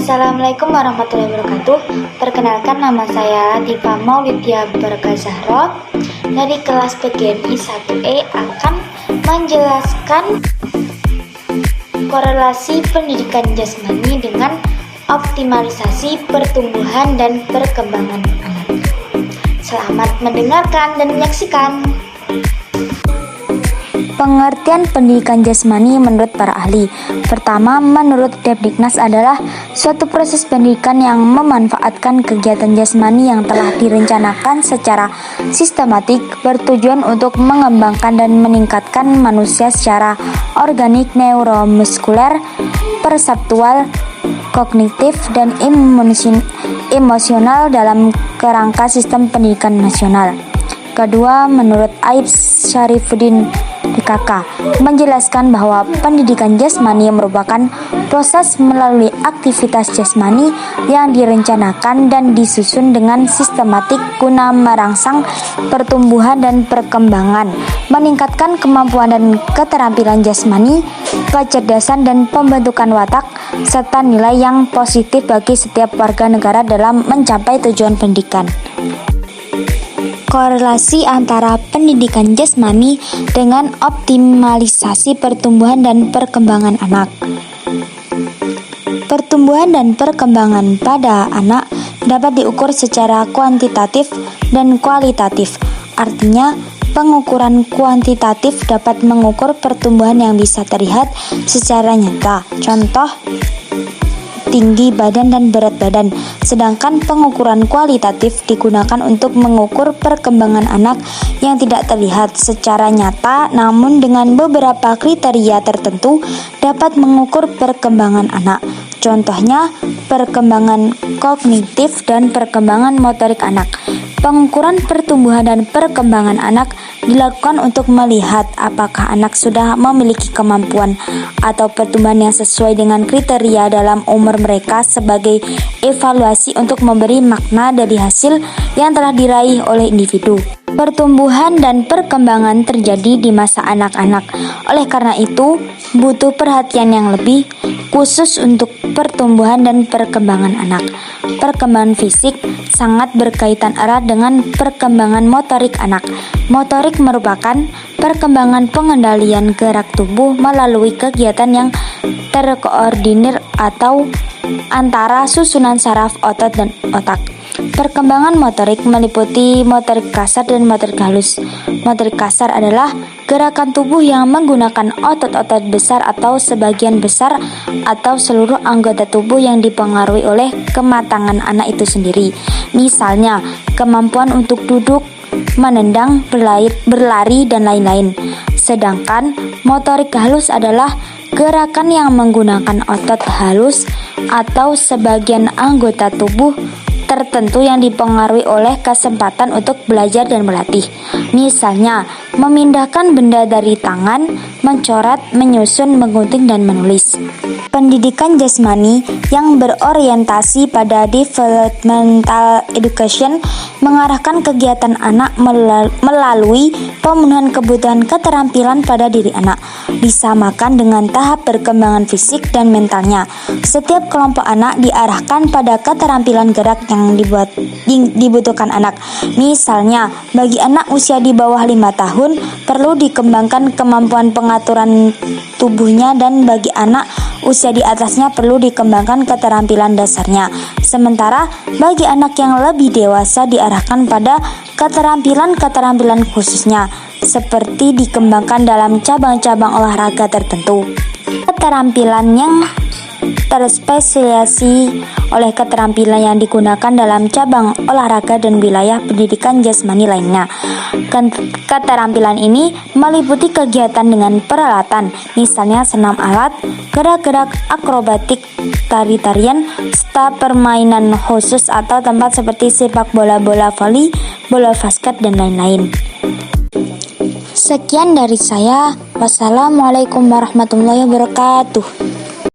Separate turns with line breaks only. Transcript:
Assalamualaikum warahmatullahi wabarakatuh. Perkenalkan, nama saya Latifah Maulidia Barakah Zahra dari kelas PGMI 1E akan menjelaskan korelasi pendidikan jasmani dengan optimalisasi pertumbuhan dan perkembangan anak. Selamat mendengarkan dan menyaksikan.
Pengertian pendidikan jasmani menurut para ahli. Pertama, menurut Depdiknas adalah suatu proses pendidikan yang memanfaatkan kegiatan jasmani yang telah direncanakan secara sistematik bertujuan untuk mengembangkan dan meningkatkan manusia secara organik, neuromuskuler, perseptual, kognitif, dan emosional dalam kerangka sistem pendidikan nasional. Kedua, menurut Aib Syarifuddin PKK menjelaskan bahwa pendidikan jasmani merupakan proses melalui aktivitas jasmani yang direncanakan dan disusun dengan sistematik guna merangsang pertumbuhan dan perkembangan, meningkatkan kemampuan dan keterampilan jasmani, kecerdasan dan pembentukan watak, serta nilai yang positif bagi setiap warga negara dalam mencapai tujuan pendidikan. Korelasi antara pendidikan jasmani dengan optimalisasi pertumbuhan dan perkembangan anak. Pertumbuhan dan perkembangan pada anak dapat diukur secara kuantitatif dan kualitatif. Artinya, pengukuran kuantitatif dapat mengukur pertumbuhan yang bisa terlihat secara nyata. Contoh, tinggi badan dan berat badan. Sedangkan pengukuran kualitatif digunakan untuk mengukur perkembangan anak yang tidak terlihat secara nyata, namun dengan beberapa kriteria tertentu dapat mengukur perkembangan anak. Contohnya, perkembangan kognitif dan perkembangan motorik anak. Pengukuran pertumbuhan dan perkembangan anak dilakukan untuk melihat apakah anak sudah memiliki kemampuan atau pertumbuhan yang sesuai dengan kriteria dalam umur mereka sebagai evaluasi untuk memberi makna dari hasil yang telah diraih oleh individu. Pertumbuhan dan perkembangan terjadi di masa anak-anak. Oleh karena itu, butuh perhatian yang lebih khusus untuk pertumbuhan dan perkembangan anak. Perkembangan fisik sangat berkaitan erat dengan perkembangan motorik anak. Motorik merupakan perkembangan pengendalian gerak tubuh melalui kegiatan yang terkoordinir atau antara susunan saraf, otot, dan otak. Perkembangan motorik meliputi motorik kasar dan motorik halus. Motorik kasar adalah gerakan tubuh yang menggunakan otot-otot besar atau sebagian besar atau seluruh anggota tubuh yang dipengaruhi oleh kematangan anak itu sendiri. Misalnya, kemampuan untuk duduk, menendang, berlari, dan lain-lain. Sedangkan motorik halus adalah gerakan yang menggunakan otot halus atau sebagian anggota tubuh tertentu yang dipengaruhi oleh kesempatan untuk belajar dan berlatih. Misalnya, memindahkan benda dari tangan, mencoret, menyusun, menggunting, dan menulis. Pendidikan jasmani yang berorientasi pada developmental education mengarahkan kegiatan anak melalui pemenuhan kebutuhan keterampilan pada diri anak, disamakan dengan tahap perkembangan fisik dan mentalnya. Setiap kelompok anak diarahkan pada keterampilan gerak yang dibutuhkan anak. Misalnya, bagi anak usia di bawah 5 tahun perlu dikembangkan kemampuan pengaturan tubuhnya, dan bagi anak usia di atasnya perlu dikembangkan keterampilan dasarnya. Sementara bagi anak yang lebih dewasa diarahkan pada keterampilan khususnya, seperti dikembangkan dalam cabang-cabang olahraga tertentu. Keterampilan yang terspesialisasi oleh keterampilan yang digunakan dalam cabang olahraga dan wilayah pendidikan jasmani lainnya. Keterampilan ini meliputi kegiatan dengan peralatan, misalnya senam alat, gerak-gerak akrobatik, tari-tarian, serta permainan khusus atau tempat seperti sepak bola, bola voli, bola basket, dan lain-lain. Sekian dari saya. Wassalamualaikum warahmatullahi wabarakatuh.